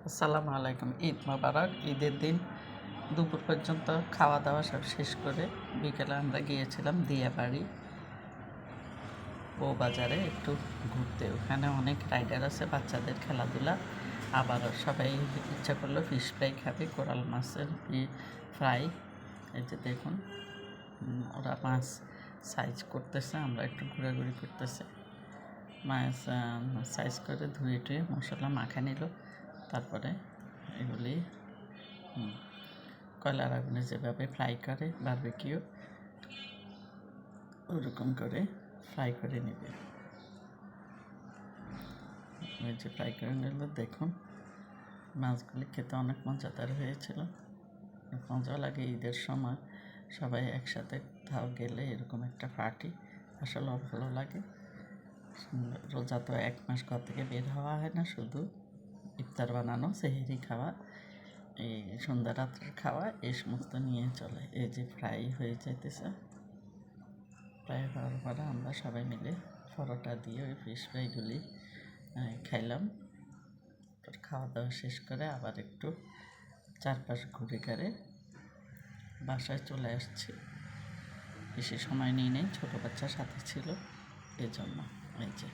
আসসালামু আলাইকুম। ঈদ মোবারক। ঈদের দিন দুপুর পর্যন্ত খাওয়া দাওয়া সব শেষ করে বিকেলে আমরা গিয়েছিলাম দিয়াবাড়ি বউবাজারে একটু ঘুরতে। ওখানে অনেক রাইডার আছে, বাচ্চাদের খেলাধুলা। আবারও সবাই ইচ্ছা করলো ফিশ ফ্রাই খাবে, কোরাল মাছের ফ্রাই। এই যে দেখুন, ওরা মাছ সাইজ করতেছে, আমরা একটু ঘোরাঘুরি করতেছে। মাছ সাইজ করে ধুয়ে টুয়ে মশলা মাখা নিল। তারপরে এগুলি কয়লার আগুনে যেভাবে ফ্রাই করে বারবিকিউ, ওরকম করে ফ্রাই করে নেবে। ওই যে ফ্রাই করে নিল, দেখুন মাছগুলি খেতে অনেক মজাদার হয়েছিল। মজা লাগে ঈদের সময় সবাই একসাথে কোথাও গেলে এরকম একটা পার্টি আসলে ভালো লাগে। রোজা তো 1 মাস ঘর থেকে বের হওয়া হয় না, শুধু ইফতার বানানো, সেহরি খাওয়া, এই সন্ধ্যা রাত্রের খাওয়া, এই সমস্ত নিয়ে চলে। এই যে ফ্রাই হয়ে যাইতেছে, ফ্রাই হওয়ার পরে আমরা সবাই মিলে পরোটা দিয়ে ওই ফিশ ফ্রাইগুলি খাইলাম। খাওয়া দাওয়া শেষ করে আবার একটু চারপাশ ঘুরে ঘাড়ে বাসায় চলে আসছি। বেশি সময় নিয়ে নেই, ছোটো বাচ্চা সাথে ছিল, এজন্য। এই যে